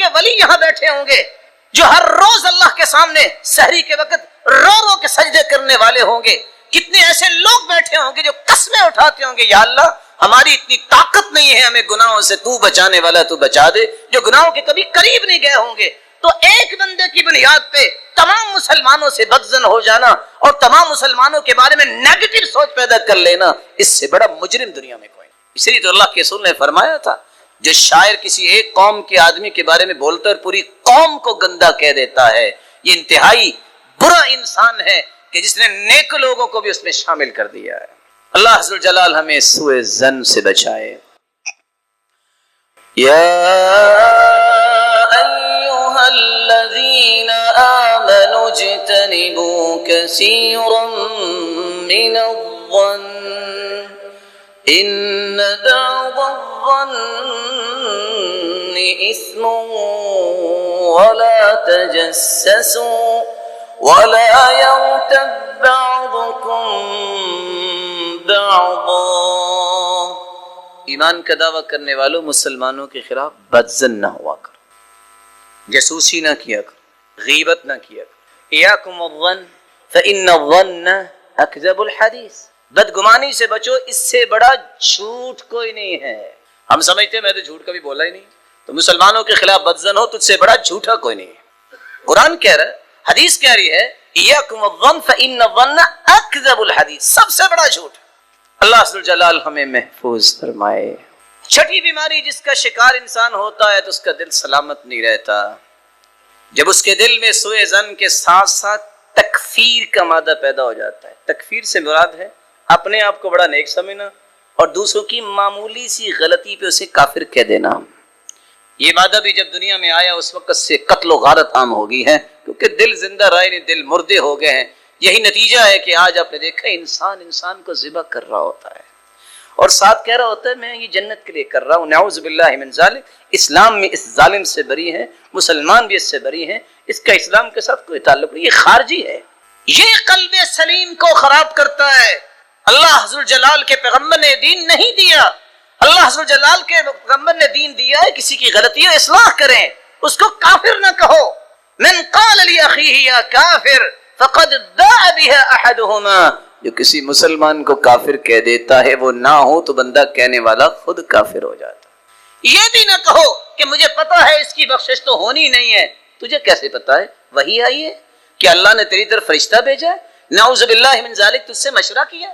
کے ولی یہاں بیٹھے ہوں گے جو ہر روز اللہ کے سامنے سحری کے وقت رو رو کے سجدے کرنے والے ہوں گے. کتنے ایسے لوگ بیٹھے ہوں گے جو قسمیں اٹھاتے ہوں گے یا اللہ ہماری اتنی طاقت نہیں ہے ہمیں گناہوں سے تو بچانے والا تو بچا دے, جو گناہوں کے کبھی قریب نہیں گئے ہوں گے. تو ایک بندے کی بنیاد پہ تمام مسلمانوں سے بدظن ہو جانا اور تمام مسلمانوں کے بارے میں نیگیٹو سوچ پیدا کر لینا, اس سے بڑا مجرم دنیا میں کوئی نہیں. اس لیے تو اللہ کے رسول نے فرمایا تھا جو شاعر کسی ایک قوم کے آدمی کے بارے میں بولتا ہے اور پوری قوم کو گندا کہہ دیتا ہے, یہ انتہائی برا انسان ہے کہ جس نے نیک لوگوں کو بھی اس میں شامل کر دیا ہے. اللہ عز و جلال ہمیں سوء ظن سے بچائے. یا ایھا الذین آمنوا اجتنبوا کثیرا من الظن ان بعض الظن اثم ولا تجسسوا ولا يغتب بعضكم بعضا. ایمان کا دعویٰ کرنے والوں مسلمانوں کے خلاف بدظن نہ ہوا کرو, جاسوسی نہ کیا کرو, غیبت نہ کیا کرو. ایاکم الظن فإن الظن اکذب الحدیث. بدگمانی سے بچو, اس سے بڑا جھوٹ کوئی نہیں ہے. ہم سمجھتے ہیں میں تو جھوٹ کبھی بولا ہی نہیں, تو مسلمانوں کے خلاف بدظن ہو تجھ سے بڑا جھوٹا کوئی نہیں ہے. قرآن کہہ رہا ہے, حدیث کہہ رہی ہے ایاکم الظن فإن الظن اکذب الحدیث, سب سے بڑا جھوٹ. اللہ عز و جلال ہمیں محفوظ فرمائے. چھٹی بیماری جس کا شکار انسان ہوتا ہے تو اس کا دل سلامت نہیں رہتا. جب اس کے دل میں سوء ظن کے ساتھ ساتھ تکفیر کا مادہ پیدا ہو جاتا ہے. تکفیر سے مراد ہے اپنے آپ کو بڑا نیک سمجھنا اور دوسروں کی معمولی سی غلطی پہ اسے کافر کہہ دینا. یہ مادہ بھی جب دنیا میں آیا اس وقت سے قتل و غارت عام ہو گئی ہے, کیونکہ دل زندہ رہے نہیں, دل مردے ہو گئے ہیں. یہی نتیجہ ہے کہ آج آپ نے دیکھا انسان کو ذبح کر رہا ہوتا ہے اور ساتھ کہہ رہا ہوتا ہے میں یہ جنت کے لیے کر رہا ہوں. نعوذ باللہ من ذالک. اسلام میں اس ظالم سے بری ہے, مسلمان بھی اس سے بری ہیں, اس کا اسلام کے ساتھ کوئی تعلق نہیں, یہ خارجی ہے. یہ قلب سلیم کو خراب کرتا ہے. اللہ عز و جلال کے پیغمبر نے دین نہیں دیا. اللہ عز و جلال کے پیغمبر نے دین دیا ہے کسی کی غلطی ہے اصلاح کریں, اس کو کافر نہ کہو. من قال لاخیہ یا کافر فقد باء بها احدهما. جو کسی مسلمان کو کافر کہہ دیتا ہے وہ نہ ہو تو بندہ کہنے والا خود کافر ہو جاتا. یہ بھی نہ کہو کہ مجھے پتا ہے اس کی بخشش تو ہونی نہیں ہے. تجھے کیسے پتا ہے؟ وحی آئی ہے کہ اللہ نے تیری طرف فرشتہ بھیجا ہے. نعوذ باللہ من ذالک, تجھ سے مشورہ کیا.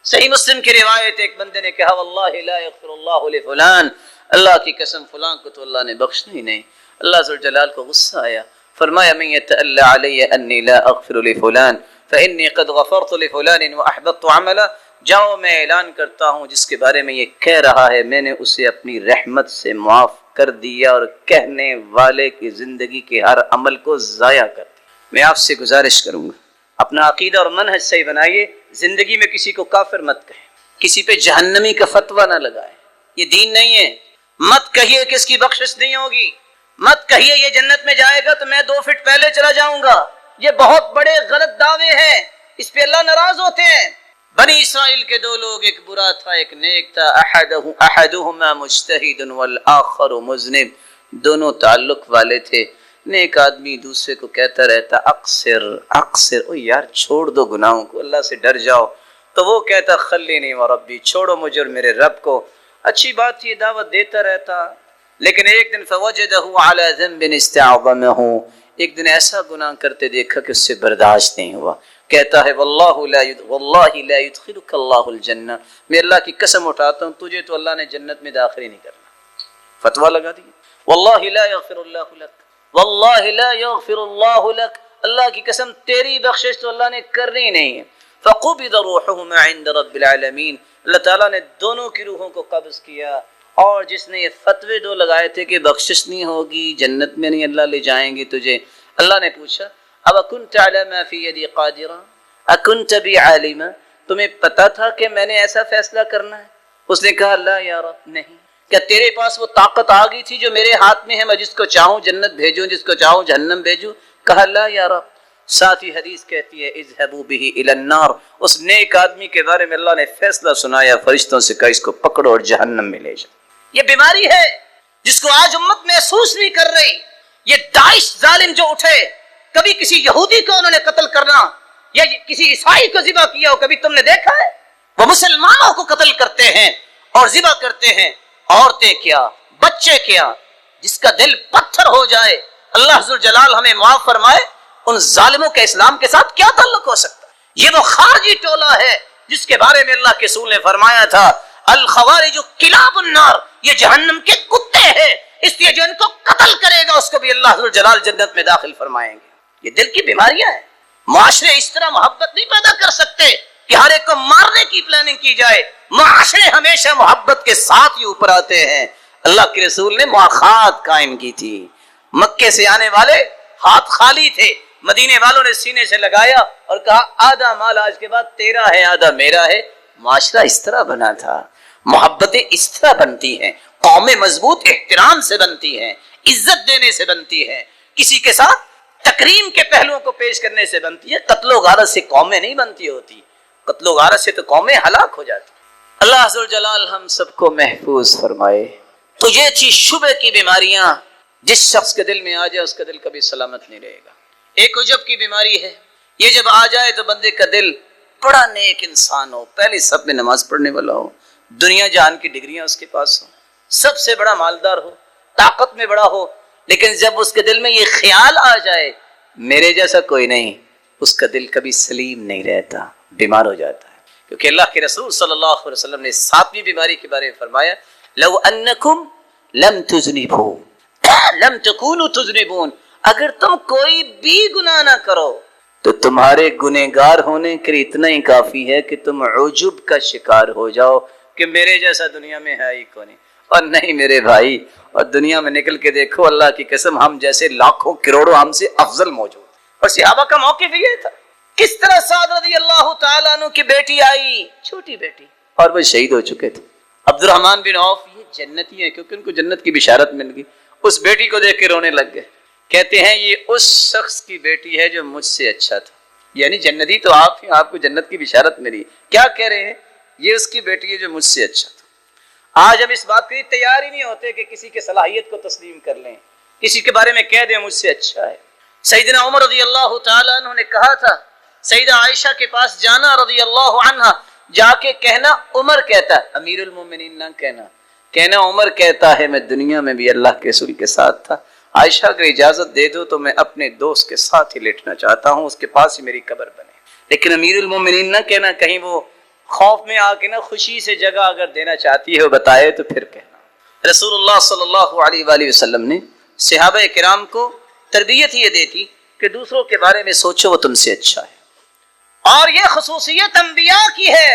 صحیح مسلم کی روایت, ایک بندے نے کہا واللہ لا یغفر اللہ لفلان, اللہ کی قسم فلان کو تو اللہ نے بخشنا ہی نہیں. اللہ ذو الجلال کو غصہ آیا, فرمایا من یتألی علی انی لا اغفر لفلان فانی قد غفرت لفلان واحبطت عملا. جاؤ میں اعلان کرتا ہوں جس کے بارے میں یہ کہہ رہا ہے میں نے اسے اپنی رحمت سے معاف کر دیا اور کہنے والے کی زندگی کے ہر عمل کو ضائع کر دیا. میں آپ سے گزارش کروں گا اپنا عقیدہ اور منہج صحیح بنائیے. زندگی میں کسی کو کافر مت کہیں, کسی پہ جہنمی کا فتویٰ نہ لگائیں, یہ دین نہیں ہے. مت کہیے کہ اس کی بخشش نہیں ہوگی, مت کہیے یہ جنت میں جائے گا تو میں 2 فٹ پہلے چلا جاؤں گا. یہ بہت بڑے غلط دعوے ہیں, اس پہ اللہ ناراض ہوتے ہیں. بنی اسرائیل کے 2 لوگ, ایک برا تھا ایک نیک تھا. احدہما مجتہد والآخر مذنب. دونوں تعلق والے تھے. نیک آدمی دوسرے کو کہتا رہتا اقصر اقصر, او یار چھوڑ دو گناہوں کو, اللہ سے ڈر جاؤ. تو وہ کہتا خلینی وربی, چھوڑو مجھے اور میرے رب کو. اچھی بات تھی, دعوت دیتا رہتا. لیکن ایک دن فوجدہ علی ذنب استعظمہ, ایک دن ایسا گناہ کرتے دیکھا کہ اس سے برداشت نہیں ہوا. کہتا ہے واللہ لا يدخلک اللہ الجنہ, میں اللہ کی قسم اٹھاتا ہوں تجھے تو اللہ نے جنت میں داخل ہی نہیں کرنا. فتویٰ لگا دیا واللہ لا یغفر اللہ لک, واللہ لا یغفر اللہ لک, اللہ کی قسم تیری بخشش تو اللہ نے کرنی نہیں ہے. فقبض روحہما عند رب العالمین, اللہ تعالیٰ نے دونوں کی روحوں کو قبض کیا. اور جس نے یہ فتوے 2 لگائے تھے کہ بخشش نہیں ہوگی, جنت میں نہیں اللہ لے جائیں گے تجھے, اللہ نے پوچھا اب اکنت علی ما فی یدی قادرا اکنت بی عالما, تمہیں پتا تھا کہ میں نے ایسا فیصلہ کرنا ہے؟ اس نے کہا لا یا رب, نہیں. کیا تیرے پاس وہ طاقت آ گئی تھی جو میرے ہاتھ میں ہے, میں جس کو چاہوں جنت بھیجوں جس کو چاہوں جہنم بھیجوں؟ کہا لا یا رب. ساتھ ہی حدیث کہتی ہے اذهبوا به الى النار, اس نیک آدمی کے بارے میں اللہ نے فیصلہ سنایا, فرشتوں سے کہا اس کو پکڑو اور جہنم میں لے جاؤ. یہ بیماری ہے جس کو آج امت محسوس نہیں کر رہی. یہ داعش ظالم جو اٹھے، کبھی کسی یہودی کو انہوں نے قتل کرنا یا کسی عیسائی کو ذبح کیا ہو، کبھی تم نے دیکھا ہے؟ وہ مسلمانوں کو قتل کرتے ہیں اور ذبح کرتے ہیں، عورتیں کیا، بچے کیا۔ جس کا دل پتھر ہو جائے، اللہ ذوالجلال ہمیں معاف فرمائے، ان ظالموں کے اسلام کے ساتھ کیا تعلق ہو سکتا ہے؟ یہ وہ خارجی ٹولہ ہے جس کے بارے میں اللہ کے رسول نے فرمایا تھا الخوارج کلاب النار، یہ جہنم کے کتے ہیں، اس لیے جو ان کو قتل کرے گا اس کو بھی اللہ ذوالجلال جنت میں داخل فرمائیں گے۔ یہ دل کی بیماریاں ہیں۔ معاشرے اس طرح محبت نہیں پیدا کر سکتے کہ ہر ایک کو مارنے کی پلاننگ کی جائے۔ معاشرے ہمیشہ محبت کے ساتھ ہی اوپر آتے ہیں۔ اللہ کے رسول نے مواخات قائم کی تھی۔ مکے سے آنے والے ہاتھ خالی تھے، مدینے والوں نے سینے سے لگایا اور کہا آدھا مال آج کے بعد تیرا ہے، آدھا میرا ہے۔ معاشرہ اس طرح بنا تھا، محبتیں اس طرح بنتی ہیں، قومیں مضبوط احترام سے بنتی ہیں، عزت دینے سے بنتی ہیں، کسی کے ساتھ تکریم کے پہلوؤں کو پیش کرنے سے بنتی ہے۔ قتل و غارت سے قومیں نہیں بنتی ہوتی، قتل و غارت سے تو قومیں ہلاک ہو جاتی۔ اللہ ذوالجلال ہم سب کو محفوظ فرمائے۔ تو یہ تھی شبہ کی بیماریاں، جس شخص کے دل میں آ جائے اس کا دل کبھی سلامت نہیں رہے گا۔ ایک عجب کی بیماری ہے، یہ جب آ جائے تو بندے کا دل بڑا نیک انسان ہو، پہلی سب میں نماز پڑھنے والا ہو، دنیا جہان کی ڈگریاں اس کے پاس ہوں، سب سے بڑا مالدار ہو، طاقت میں بڑا ہو، لیکن جب اس کے دل میں یہ خیال آ جائے میرے جیسا کوئی نہیں، اس کا دل کبھی سلیم نہیں رہتا، بیمار ہو جاتا ہے۔ کیونکہ اللہ کے رسول صلی اللہ علیہ وسلم نے ساتویں بیماری کے بارے میں فرمایا لو انکم لم تذنبوا لم تکونوا تذنبون، اگر تم کوئی بھی گناہ نہ کرو تو تمہارے گنہگار ہونے کے لیے اتنا ہی کافی ہے کہ تم عجب کا شکار ہو جاؤ کہ میرے جیسا دنیا میں ہے ہی کوئی نہیں۔ اور نہیں میرے بھائی، اور دنیا میں نکل کے دیکھو، اللہ کی قسم ہم جیسے لاکھوں کروڑوں ہم سے افضل موجود۔ اور صحابہ کا موقف یہ تھا، کس طرح سعد رضی اللہ تعالیٰ عنہ کی بیٹی آئی، چھوٹی بیٹی، اور وہ شہید ہو چکے تھے۔ عبد الرحمن بن عوف یہ جنتی ہیں کیونکہ ان کو جنت کی بشارت مل گئی، اس بیٹی کو دیکھ کے رونے لگ گئے، کہتے ہیں یہ اس شخص کی بیٹی ہے جو مجھ سے اچھا تھا، یعنی جنتی تو آپ ہیں، آپ کو جنت کی بشارت ملی، کیا کہہ رہے ہیں؟ یہ اس کی بیٹی ہے جو مجھ سے اچھا تھا۔ آج ہم اس بات کے لیے تیار ہی نہیں ہوتے کہ کسی کے صلاحیت کو تسلیم کر لیں، کسی کے بارے میں کہہ دیں مجھ سے اچھا ہے۔ سیدنا عمر رضی اللہ تعالیٰ عنہ نے کہا تھا سیدہ عائشہ کے پاس جانا رضی اللہ عنہ، جا کے کہنا عمر کہتا ہے، امیر المومنین نہ کہنا عمر کہتا ہے میں دنیا میں بھی اللہ کے رسول کے ساتھ تھا، عائشہ اگر اجازت دے دو تو میں اپنے دوست کے ساتھ ہی لیٹنا چاہتا ہوں، اس کے پاس ہی میری قبر بنے۔ لیکن امیر المومنین نہ کہنا، کہیں وہ خوف میں آ کے نہ خوشی سے جگہ اگر دینا چاہتی ہے وہ بتائے تو پھر کہنا۔ رسول اللہ صلی اللہ علیہ وآلہ وسلم نے صحابہ کرام کو تربیت یہ دیتی کہ دوسروں کے بارے میں سوچو وہ تم سے اچھا ہے، اور یہ خصوصیت انبیاء کی ہے،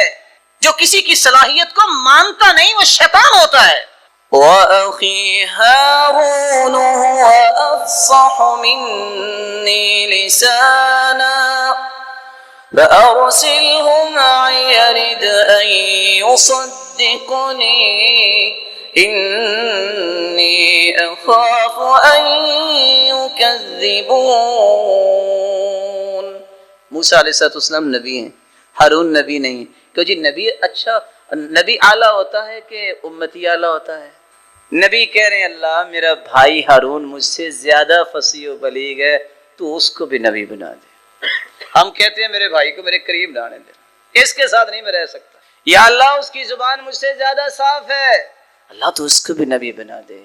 جو کسی کی صلاحیت کو مانتا نہیں وہ شیطان ہوتا ہے۔ وَأَخِي هَارُونُ هُوَ أَفْصَحُ مِنِّي لِسَانًا فَأَرْسِلْهُ مَعِيَ يَرِدْ أَن يُصَدِّقُنِي إِنِّي أَخَافُ أَن يُكَذِّبُونَ۔ موسیٰ علیہ السلام نبی ہیں، ہارون نبی نہیں، کہ جی نبی اچھا، نبی اعلیٰ ہوتا ہے کہ امتی اعلیٰ ہوتا ہے؟ نبی کہہ رہے ہیں اللہ میرا بھائی ہارون مجھ سے زیادہ فصیح و بلیغ ہے، تو اس کو بھی نبی بنا دے۔ ہم کہتے ہیں میرے بھائی کو میرے قریب لانے دے، اس کے ساتھ نہیں میں رہ سکتا، یا اللہ اس کی زبان مجھ سے زیادہ صاف ہے، اللہ تو اس کو بھی نبی بنا دے،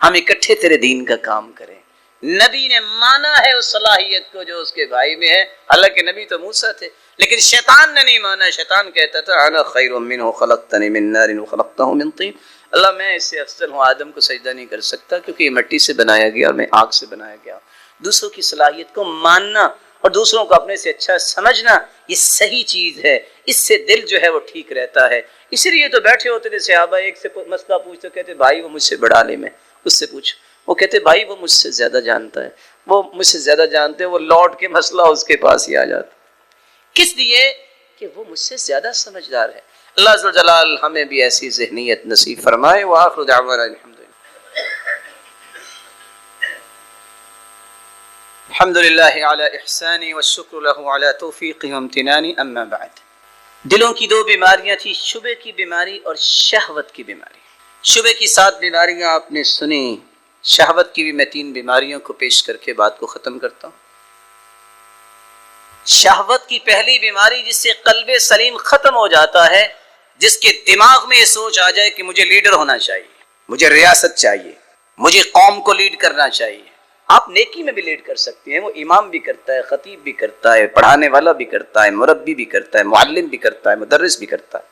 ہم اکٹھے تیرے دین کا کام کریں۔ نبی نے مانا ہے اس صلاحیت کو جو اس کے بھائی میں ہے، حالانکہ نبی تو موسیٰ تھے، لیکن شیطان نے نہیں مانا۔ شیطان کہتا تھا انا خیر منہ خلقتنی من نار وخلقتہ من طین، اللہ میں اس سے افضل ہوں، آدم کو سجدہ نہیں کر سکتا کیونکہ یہ مٹی سے بنایا گیا اور میں آگ سے بنایا گیا۔ دوسروں کی صلاحیت کو ماننا اور دوسروں کو اپنے سے اچھا سمجھنا یہ صحیح چیز ہے، اس سے دل جو ہے وہ ٹھیک رہتا ہے۔ اسی لیے تو بیٹھے ہوتے تھے صحابہ، ایک سے مسئلہ پوچھتے کہتے بھائی وہ مجھ سے بڑا عالم ہے، اس سے پوچھ، وہ کہتے بھائی وہ مجھ سے زیادہ جانتا ہے، وہ مجھ سے زیادہ جانتے ہیں، وہ لوٹ کے مسئلہ اس کے پاس ہی آ جاتا، کس لیے کہ وہ مجھ سے زیادہ سمجھدار ہے۔ اللہ عز و جلال ہمیں بھی ایسی ذہنیت نصیب فرمائے۔ وآخر دعوانا الحمدللہ علی احسانی والشکر له علی توفیقی وامتنانی، اما بعد۔ دلوں کی دو بیماریاں تھی، شبہ کی بیماری اور شہوت کی بیماری۔ شبہ کی 7 بیماریاں آپ نے سنی، شہوت کی بھی میں 3 بیماریوں کو پیش کر کے بات کو ختم کرتا ہوں۔ شہوت کی پہلی بیماری جس سے قلب سلیم ختم ہو جاتا ہے، جس کے دماغ میں یہ سوچ آ جائے کہ مجھے لیڈر ہونا چاہیے، مجھے ریاست چاہیے، مجھے قوم کو لیڈ کرنا چاہیے۔ آپ نیکی میں بھی لیڈ کر سکتے ہیں، وہ امام بھی کرتا ہے، خطیب بھی کرتا ہے، پڑھانے والا بھی کرتا ہے، مربی بھی کرتا ہے، معلم بھی کرتا ہے، مدرس بھی کرتا ہے،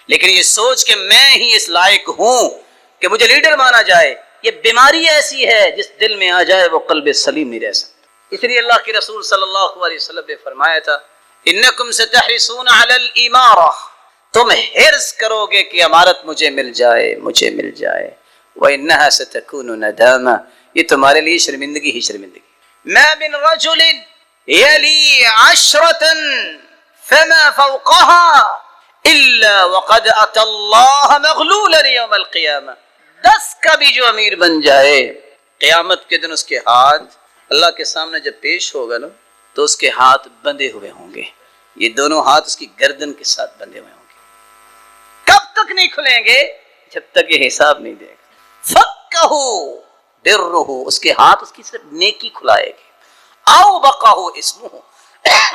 لیکن یہ سوچ کہ میں ہی اس لائق ہوں کہ مجھے لیڈر مانا جائے، یہ بیماری ایسی ہے جس دل میں آ جائے وہ قلب سلیم نہیں رہ سکتا۔ اس لیے اللہ کے رسول صلی اللہ علیہ وسلم نے فرمایا تھا انکم ستحرصون علی الامارہ، تم حرص کرو گے کہ امارت مجھے مل جائے، مجھے مل جائے، وانہا ستکون ندامہ، یہ تمہارے لیے شرمندگی ہی شرمندگی۔ ما من رجل یلی عشرة فما فوقها الا وقد اتى اللہ مغلولا یوم القیامہ، 10 کا بھی جو امیر بن جائے قیامت کے دن اس کے ہاتھ اللہ کے سامنے جب پیش ہوگا نا تو اس کے ہاتھ بندھے ہوئے ہوں گے، یہ دونوں ہاتھ اس کی گردن کے ساتھ بندھے ہوئے ہوں گے۔ کب تک نہیں کھلیں گے؟ جب تک یہ حساب نہیں دے گا۔ فکہو برہو، اس کے ہاتھ اس کی صرف نیکی کھلائے گی، او بقاہو اسمہ،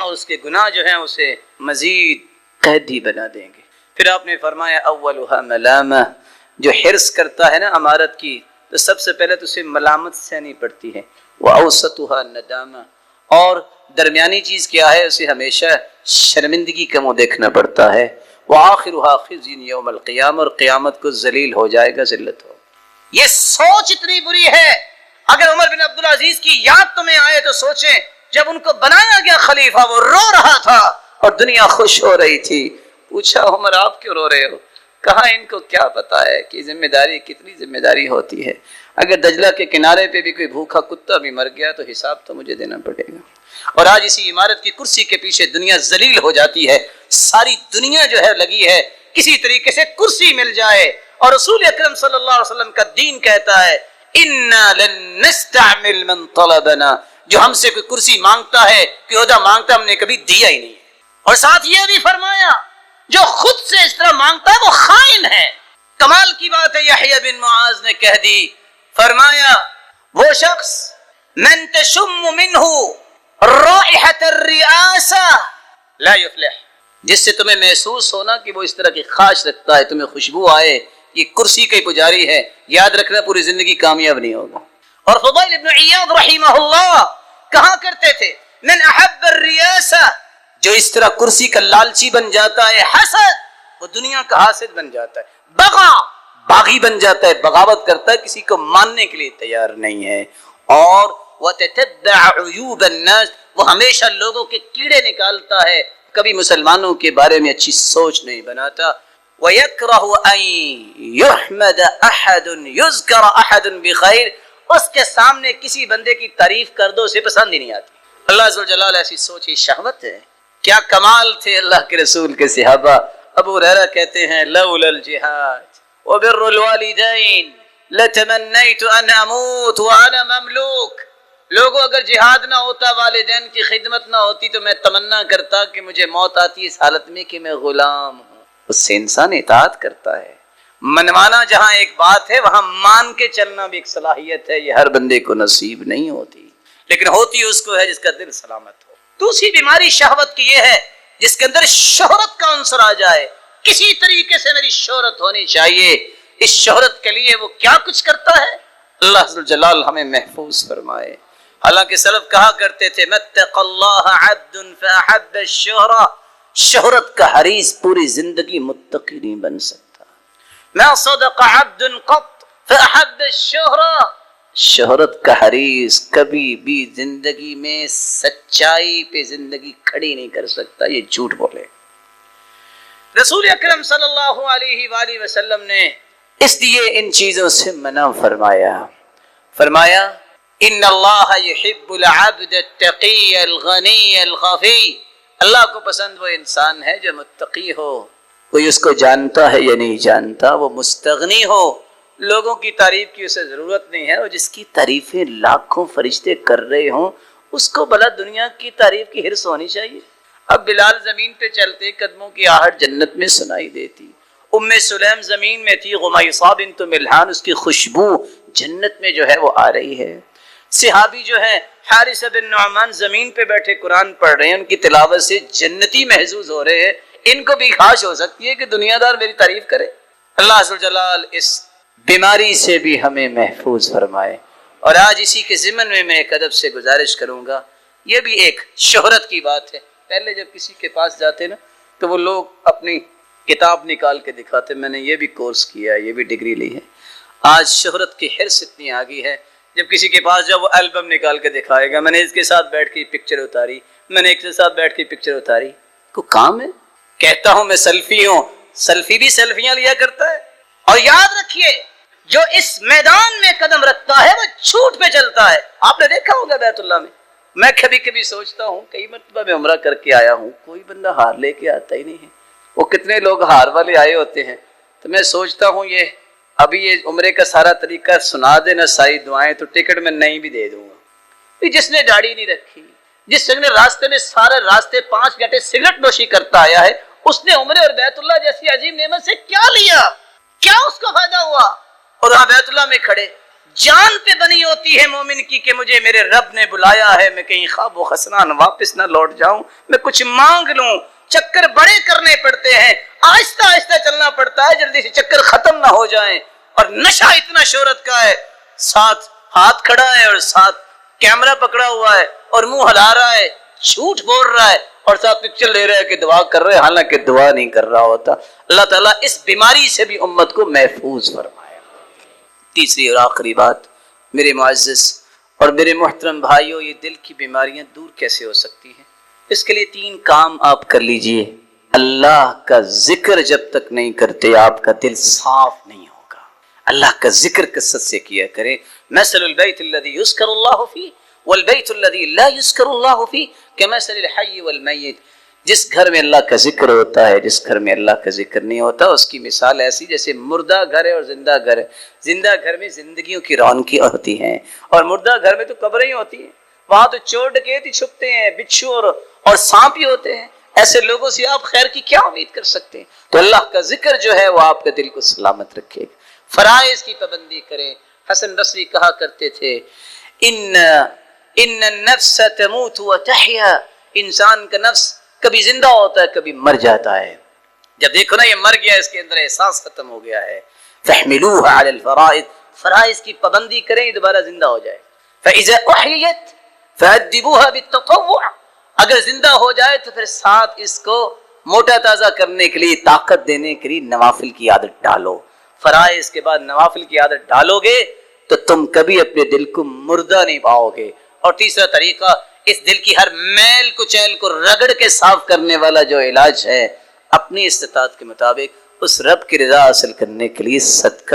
اور اس کے گناہ جو ہیں اسے مزید قیدی بنا دیں گے۔ پھر آپ نے فرمایا اولھا ملامہ، جو حرص کرتا ہے نا امارت کی تو سب سے پہلے تو اسے ملامت سہنی پڑتی ہے، وَأَوْسَطُهَا النَّدَامَةُ، اور درمیانی چیز کیا ہے، اسے ہمیشہ شرمندگی کا منہ دیکھنا پڑتا ہے، وَآخِرُهَا خِزْيٌ يَوْمَ الْقِيَامَةِ، اور قیامت کو ذلیل ہو جائے گا، ذلت ہو۔ یہ سوچ اتنی بری ہے، اگر عمر بن عبدالعزیز کی یاد تمہیں آئے تو سوچیں جب ان کو بنایا گیا خلیفہ وہ رو رہا تھا اور دنیا خوش ہو رہی تھی، پوچھا عمر آپ کیوں رو رہے ہو؟ کہا ان کو کیا پتا ہے کہ ذمہ داری کتنی ذمہ داری ہوتی ہے، اگر دجلہ کے کنارے پہ بھی کوئی بھوکا کتا بھی مر گیا تو حساب تو مجھے دینا پڑے گا۔ اور آج اسی عمارت کی کرسی کے پیچھے دنیا ذلیل ہو جاتی ہے، ساری دنیا جو ہے لگی ہے کسی طریقے سے کرسی مل جائے، اور رسول اکرم صلی اللہ علیہ وسلم کا دین کہتا ہے اِنَّا لَن نَسْتَعْمِلْ مَنْ طَلَبَنَا، جو ہم سے کوئی کرسی مانگتا ہے، کوئی عہدہ مانگتا ہے، ہم نے کبھی دیا ہی نہیں۔ اور ساتھ یہ بھی فرمایا جو خود سے اس طرح مانگتا ہے وہ خائن ہے۔ کمال کی بات ہے، یحییٰ بن معاذ نے کہہ دی، فرمایا وہ شخص من تشم منہ رائحۃ الرئاسہ لا یفلح، جس سے تمہیں محسوس ہونا کہ وہ اس طرح کی خواہش رکھتا ہے، تمہیں خوشبو آئے یہ کرسی کا ہی پجاری ہے، یاد رکھنا پوری زندگی کامیاب نہیں ہوگا۔ اور فضیل ابن عیاض رحمہ اللہ کہا کرتے تھے من احب الریاسہ، جو اس طرح کرسی کا لالچی بن جاتا ہے، حسد، وہ دنیا کا حاسد بن جاتا ہے، بغا، باغی بن جاتا ہے، بغاوت کرتا ہے، کسی کو ماننے کے لیے تیار نہیں ہے، اور وَتَتَبَّعُ عُيُوبَ النَّاسِ، وہ ہمیشہ لوگوں کے کیڑے نکالتا ہے، کبھی مسلمانوں کے بارے میں اچھی سوچ نہیں بناتا۔ وَيَكْرَهُ أَن يُحْمَدَ أَحَدٌ يُذْكَرَ أَحَدٌ بِخَيْرٍ، اس کے سامنے کسی بندے کی تعریف کر دو اسے پسند ہی نہیں آتی۔ اللہ عز و جلال ایسی سوچ ہی شہوت ہے۔ کیا کمال تھے اللہ کے رسول کے صحابہ۔ ابو ہریرہ کہتے ہیں لولا الجہاد وبر الوالدین لتمنیت ان اموت وانا مملوک، لوگوں اگر جہاد نہ ہوتا، والدین کی خدمت نہ ہوتی تو میں تمنا کرتا کہ مجھے موت آتی اس حالت میں کہ میں غلام ہوں۔ اس سے انسان اطاعت کرتا ہے۔ منوانا جہاں ایک بات ہے وہاں مان کے چلنا بھی ایک صلاحیت ہے، یہ ہر بندے کو نصیب نہیں ہوتی، لیکن ہوتی اس کو ہے جس کا دل سلامت ہو۔ دوسری بیماری شہوت کی یہ ہے جس کے اندر شہرت کا عنصر آ جائے، کسی طریقے سے میری شہرت ہونی چاہیے، اس شہرت کے لیے وہ کیا کچھ کرتا ہے، اللہ عز و جلال ہمیں محفوظ فرمائے۔ حالانکہ سلف کہا کرتے تھے متق اللہ عبد فاحب الشہرہ، شہرت کا حریص پوری زندگی متقی نہیں بن سکتا۔ ما صدق عبد قط فاحب الشہرہ، شہرت کا حریص کبھی بھی زندگی میں سچائی پہ زندگی کھڑی نہیں کر سکتا، یہ جھوٹ بولے۔ رسول اکرم صلی اللہ علیہ وآلہ وسلم نے اس لیے ان چیزوں سے منع فرمایا، فرمایا ان اللہ یحب العبد التقی الغنی الخفی، اللہ کو پسند وہ انسان ہے جو متقی ہو، کوئی اس کو جانتا ہے یا نہیں جانتا، وہ مستغنی ہو، لوگوں کی تعریف کی اسے ضرورت نہیں ہے، اور جس کی تعریفیں لاکھوں فرشتے کر رہے ہوں اس کو بھلا دنیا کی تعریف کی حرص ہونی چاہیے۔ اب بلال زمین پہ چلتے قدموں کی آہٹ جنت میں سنائی دیتی، ام سلیم زمین میں تھی، غمیصہ بنت ملحان اس کی خوشبو جنت میں جو ہے وہ آ رہی ہے۔ صحابی جو ہے حارث بن نعمان زمین پہ بیٹھے قرآن پڑھ رہے ہیں، ان کی تلاوت سے جنتی محظوظ ہو رہے ہیں، ان کو بھی خواہش ہو سکتی ہے کہ دنیا دار میری تعریف کرے۔ اللہ عز و جلال اس بیماری سے بھی ہمیں محفوظ فرمائے۔ اور آج اسی کے ضمن میں ایک ادب سے گزارش کروں گا، یہ بھی ایک شہرت کی بات ہے۔ پہلے جب کسی کے پاس جاتے نا تو وہ لوگ اپنی کتاب نکال کے دکھاتے، میں نے یہ بھی کورس کیا ہے، یہ بھی ڈگری لی ہے۔ آج شہرت کی حرص اتنی آ گئی ہے، جب کسی کے پاس جب وہ البم نکال کے دکھائے گا، میں نے اس کے ساتھ بیٹھ کے پکچر اتاری، میں نے ایک کے ساتھ بیٹھ کے پکچر اتاری، کوئی کام ہے؟ کہتا ہوں میں سیلفی ہوں، سیلفی بھی سیلفیاں لیا کرتا ہے۔ اور یاد رکھیے جو اس میدان میں قدم رکھتا ہے وہ جھوٹ پہ چلتا ہے۔ آپ نے دیکھا ہوگا بیت اللہ میں، میں کبھی کبھی سوچتا ہوں، کئی مرتبہ میں عمرہ کر کے آیا ہوں، کوئی بندہ ہار لے کے آتا ہی نہیں ہے، وہ کتنے لوگ ہار والے آئے ہوتے ہیں، تو میں سوچتا ہوں یہ ابھی یہ عمرے کا سارا طریقہ سنا دینا ساری دعائیں، تو ٹکٹ میں نہیں بھی دے دوں گا۔ جس نے داڑھی نہیں رکھی، جس نے راستے میں سارے راستے 5 گھنٹے سگریٹ نوشی کرتا آیا ہے، اس نے عمرے اور بیت اللہ جیسی عظیم نعمت سے کیا لیا؟ کیا اس کو فائدہ ہوا؟ اور وہاں بیت اللہ میں کھڑے، جان پہ بنی ہوتی ہے مومن کی کہ مجھے میرے رب نے بلایا ہے، میں کہیں خواب و خسران واپس نہ لوٹ جاؤں، میں کچھ مانگ لوں۔ چکر بڑے کرنے پڑتے ہیں، آہستہ آہستہ چلنا پڑتا ہے، جلدی سے چکر ختم نہ ہو جائیں۔ اور نشہ اتنا شہرت کا ہے، ساتھ ہاتھ کھڑا ہے اور ساتھ کیمرہ پکڑا ہوا ہے اور منہ ہلا رہا ہے، جھوٹ بول رہا ہے اور ساتھ پکچر لے رہا ہے کہ دعا کر رہے ہیں، حالانکہ دعا نہیں کر رہا ہوتا۔ اللہ تعالیٰ اس بیماری سے بھی امت کو محفوظ فرمائے۔ تیسری اور آخری بات، میرے معزز اور میرے محترم بھائیوں، یہ دل کی بیماریاں دور کیسے ہو سکتی ہیں؟ اس کے لیے 3 کام آپ کر لیجئے۔ اللہ کا ذکر جب تک نہیں کرتے آپ کا دل صاف نہیں ہوگا۔ اللہ کا ذکر کثرت سے کیا کریں۔ مثل البیت الذی یذکر اللہ فیہ والبیت الذی لا یذکر اللہ فیہ کمثل الحی والمیت۔ جس گھر میں اللہ کا ذکر ہوتا ہے، جس گھر میں اللہ کا ذکر نہیں ہوتا، اس کی مثال ایسی جیسے مردہ گھر ہے اور زندہ گھر ہے۔ زندہ گھر میں زندگیوں کی رونقیں ہوتی ہیں اور مردہ گھر میں تو قبریں ہی ہوتی ہیں، وہاں تو چور ڈکیت ہی چھپتے ہیں، بچھو اور سانپ ہی ہوتے ہیں۔ ایسے لوگوں سے آپ خیر کی کیا امید کر سکتے ہیں؟ تو اللہ کا ذکر جو ہے وہ آپ کے دل کو سلامت رکھے گا۔ فرائض کی پابندی کریں۔ حسن بصری کہا کرتے تھے، ان النفس تموت وتحیا، انسان کا نفس کبھی زندہ ہوتا ہے کبھی مر جاتا ہے۔ جب دیکھو نا یہ مر گیا، اس کے اندر احساس ختم ہو گیا ہے۔ فاحملوها علی الفرائض، فرائض کی پابندی کریں، دوبارہ زندہ ہو جائے۔ فاذا احیت فادبوها بالتطوع، اگر زندہ ہو جائے تو پھر ساتھ اس کو موٹا تازہ کرنے کے لیے، طاقت دینے کے لیے نوافل کی عادت ڈالو۔ فرائض کے بعد نوافل کی عادت ڈالو گے تو تم کبھی اپنے دل کو مردہ نہیں پاؤ گے۔ اور تیسرا طریقہ، اس دل کی ہر میل کچیل کو رگڑ کے صاف کرنے والا جو علاج ہے، اپنی استطاعت کے مطابق اس رب کی رضا حاصل کرنے کے لیے صدقہ